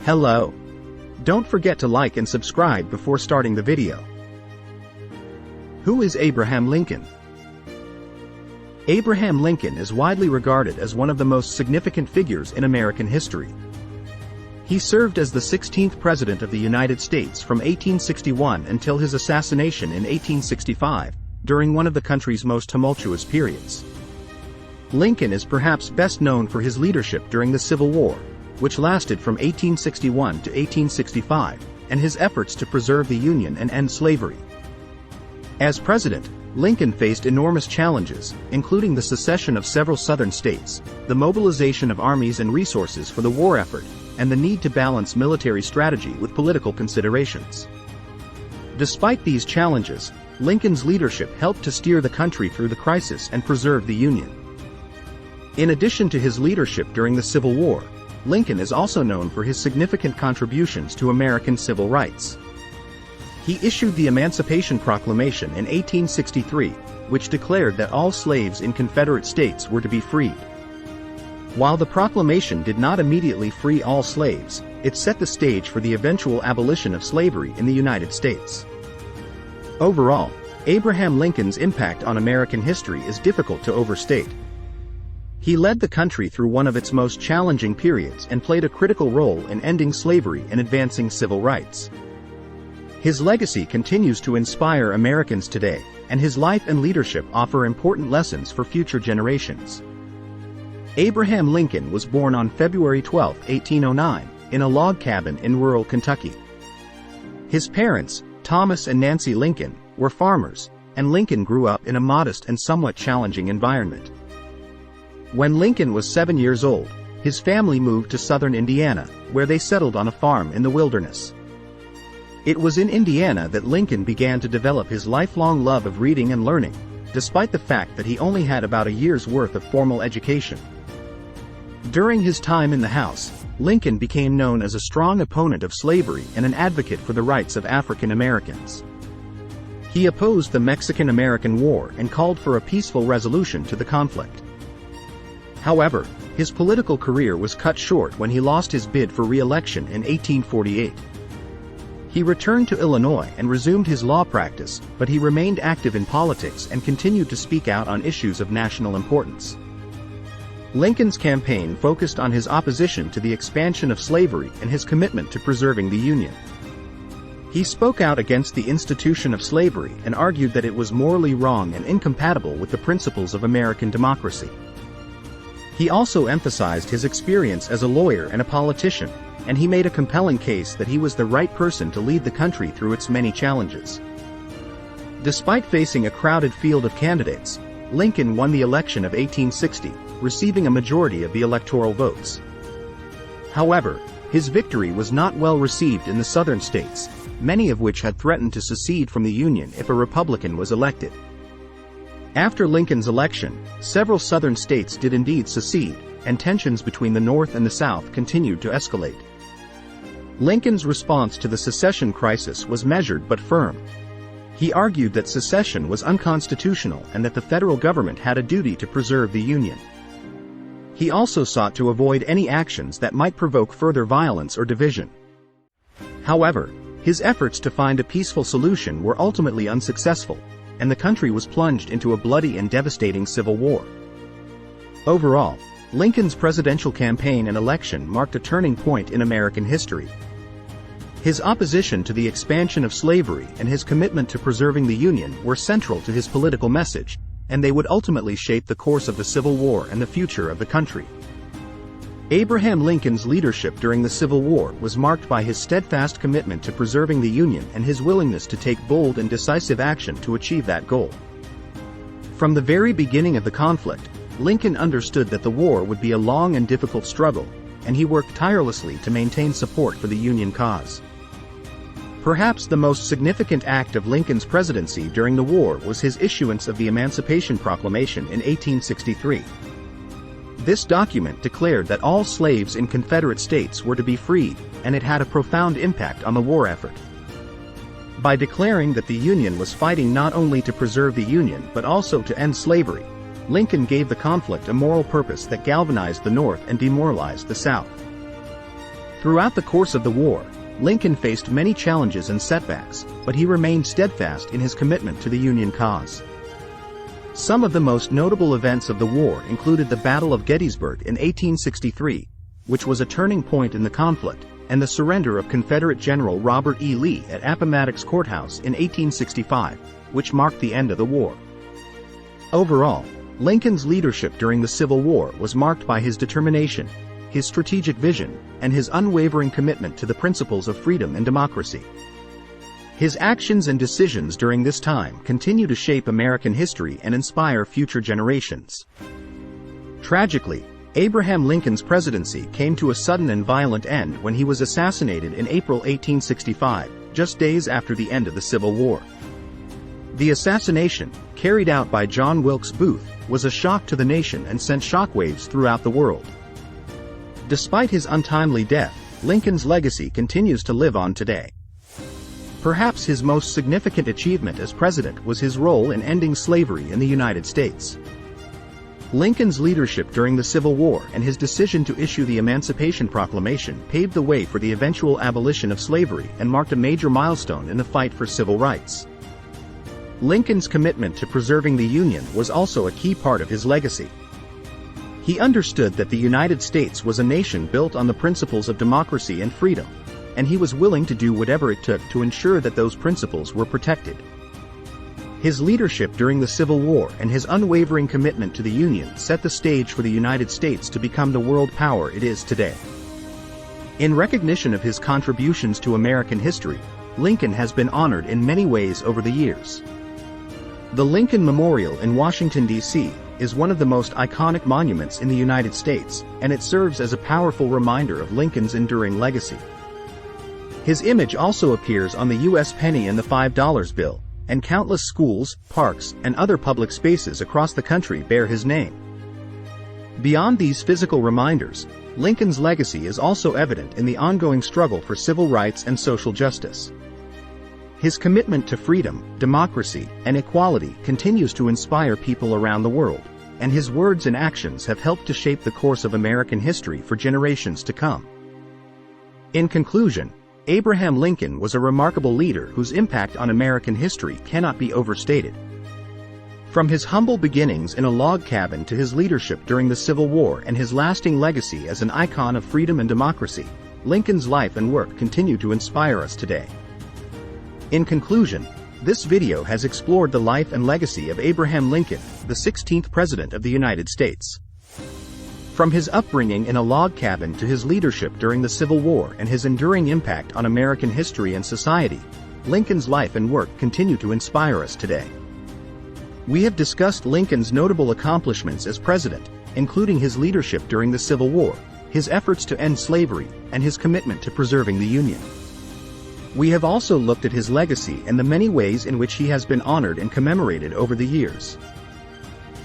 Hello. Don't forget to like and subscribe before starting the video. Who is Abraham Lincoln? Abraham Lincoln is widely regarded as one of the most significant figures in American history. He served as the 16th President of the United States from 1861 until his assassination in 1865, during one of the country's most tumultuous periods. Lincoln is perhaps best known for his leadership during the Civil War, which lasted from 1861 to 1865, and his efforts to preserve the Union and end slavery. As president, Lincoln faced enormous challenges, including the secession of several southern states, the mobilization of armies and resources for the war effort, and the need to balance military strategy with political considerations. Despite these challenges, Lincoln's leadership helped to steer the country through the crisis and preserve the Union. In addition to his leadership during the Civil War, Lincoln is also known for his significant contributions to American civil rights. He issued the Emancipation Proclamation in 1863, which declared that all slaves in Confederate states were to be freed. While the proclamation did not immediately free all slaves, it set the stage for the eventual abolition of slavery in the United States. Overall, Abraham Lincoln's impact on American history is difficult to overstate. He led the country through one of its most challenging periods and played a critical role in ending slavery and advancing civil rights. His legacy continues to inspire Americans today, and his life and leadership offer important lessons for future generations. Abraham Lincoln was born on February 12, 1809, in a log cabin in rural Kentucky. His parents, Thomas and Nancy Lincoln, were farmers, and Lincoln grew up in a modest and somewhat challenging environment. When Lincoln was 7 years old, his family moved to southern Indiana, where they settled on a farm in the wilderness. It was in Indiana that Lincoln began to develop his lifelong love of reading and learning, despite the fact that he only had about a year's worth of formal education. During his time in the House, Lincoln became known as a strong opponent of slavery and an advocate for the rights of African Americans. He opposed the Mexican-American War and called for a peaceful resolution to the conflict. However, his political career was cut short when he lost his bid for re-election in 1848. He returned to Illinois and resumed his law practice, but he remained active in politics and continued to speak out on issues of national importance. Lincoln's campaign focused on his opposition to the expansion of slavery and his commitment to preserving the Union. He spoke out against the institution of slavery and argued that it was morally wrong and incompatible with the principles of American democracy. He also emphasized his experience as a lawyer and a politician, and he made a compelling case that he was the right person to lead the country through its many challenges. Despite facing a crowded field of candidates, Lincoln won the election of 1860, receiving a majority of the electoral votes. However, his victory was not well received in the southern states, many of which had threatened to secede from the Union if a Republican was elected. After Lincoln's election, several southern states did indeed secede, and tensions between the North and the South continued to escalate. Lincoln's response to the secession crisis was measured but firm. He argued that secession was unconstitutional and that the federal government had a duty to preserve the Union. He also sought to avoid any actions that might provoke further violence or division. However, his efforts to find a peaceful solution were ultimately unsuccessful, and the country was plunged into a bloody and devastating civil war. Overall, Lincoln's presidential campaign and election marked a turning point in American history. His opposition to the expansion of slavery and his commitment to preserving the Union were central to his political message, and they would ultimately shape the course of the Civil War and the future of the country. Abraham Lincoln's leadership during the Civil War was marked by his steadfast commitment to preserving the Union and his willingness to take bold and decisive action to achieve that goal. From the very beginning of the conflict, Lincoln understood that the war would be a long and difficult struggle, and he worked tirelessly to maintain support for the Union cause. Perhaps the most significant act of Lincoln's presidency during the war was his issuance of the Emancipation Proclamation in 1863. This document declared that all slaves in Confederate states were to be freed, and it had a profound impact on the war effort. By declaring that the Union was fighting not only to preserve the Union but also to end slavery, Lincoln gave the conflict a moral purpose that galvanized the North and demoralized the South. Throughout the course of the war, Lincoln faced many challenges and setbacks, but he remained steadfast in his commitment to the Union cause. Some of the most notable events of the war included the Battle of Gettysburg in 1863, which was a turning point in the conflict, and the surrender of Confederate General Robert E. Lee at Appomattox Courthouse in 1865, which marked the end of the war. Overall, Lincoln's leadership during the Civil War was marked by his determination, his strategic vision, and his unwavering commitment to the principles of freedom and democracy. His actions and decisions during this time continue to shape American history and inspire future generations. Tragically, Abraham Lincoln's presidency came to a sudden and violent end when he was assassinated in April 1865, just days after the end of the Civil War. The assassination, carried out by John Wilkes Booth, was a shock to the nation and sent shockwaves throughout the world. Despite his untimely death, Lincoln's legacy continues to live on today. Perhaps his most significant achievement as president was his role in ending slavery in the United States. Lincoln's leadership during the Civil War and his decision to issue the Emancipation Proclamation paved the way for the eventual abolition of slavery and marked a major milestone in the fight for civil rights. Lincoln's commitment to preserving the Union was also a key part of his legacy. He understood that the United States was a nation built on the principles of democracy and freedom, and he was willing to do whatever it took to ensure that those principles were protected. His leadership during the Civil War and his unwavering commitment to the Union set the stage for the United States to become the world power it is today. In recognition of his contributions to American history, Lincoln has been honored in many ways over the years. The Lincoln Memorial in Washington, D.C., is one of the most iconic monuments in the United States, and it serves as a powerful reminder of Lincoln's enduring legacy. His image also appears on the U.S. penny and the $5 bill, and countless schools, parks, and other public spaces across the country bear his name. Beyond these physical reminders, Lincoln's legacy is also evident in the ongoing struggle for civil rights and social justice. His commitment to freedom, democracy, and equality continues to inspire people around the world, and his words and actions have helped to shape the course of American history for generations to come. In conclusion, Abraham Lincoln was a remarkable leader whose impact on American history cannot be overstated. From his humble beginnings in a log cabin to his leadership during the Civil War and his lasting legacy as an icon of freedom and democracy, Lincoln's life and work continue to inspire us today. In conclusion, this video has explored the life and legacy of Abraham Lincoln, the 16th President of the United States. From his upbringing in a log cabin to his leadership during the Civil War and his enduring impact on American history and society, Lincoln's life and work continue to inspire us today. We have discussed Lincoln's notable accomplishments as president, including his leadership during the Civil War, his efforts to end slavery, and his commitment to preserving the Union. We have also looked at his legacy and the many ways in which he has been honored and commemorated over the years.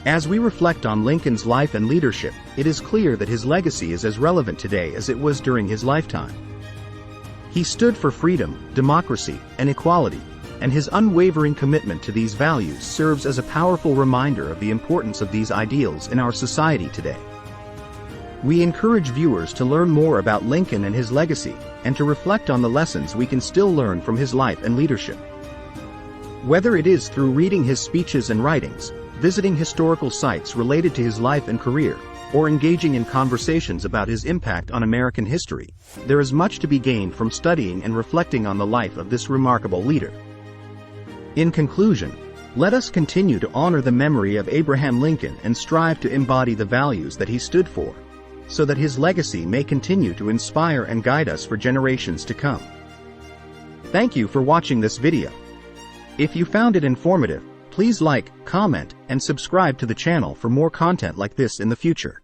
As we reflect on Lincoln's life and leadership, it is clear that his legacy is as relevant today as it was during his lifetime. He stood for freedom, democracy, and equality, and his unwavering commitment to these values serves as a powerful reminder of the importance of these ideals in our society today. We encourage viewers to learn more about Lincoln and his legacy, and to reflect on the lessons we can still learn from his life and leadership. Whether it is through reading his speeches and writings, visiting historical sites related to his life and career, or engaging in conversations about his impact on American history, there is much to be gained from studying and reflecting on the life of this remarkable leader. In conclusion, let us continue to honor the memory of Abraham Lincoln and strive to embody the values that he stood for, so that his legacy may continue to inspire and guide us for generations to come. Thank you for watching this video. If you found it informative, please like, comment, and subscribe to the channel for more content like this in the future.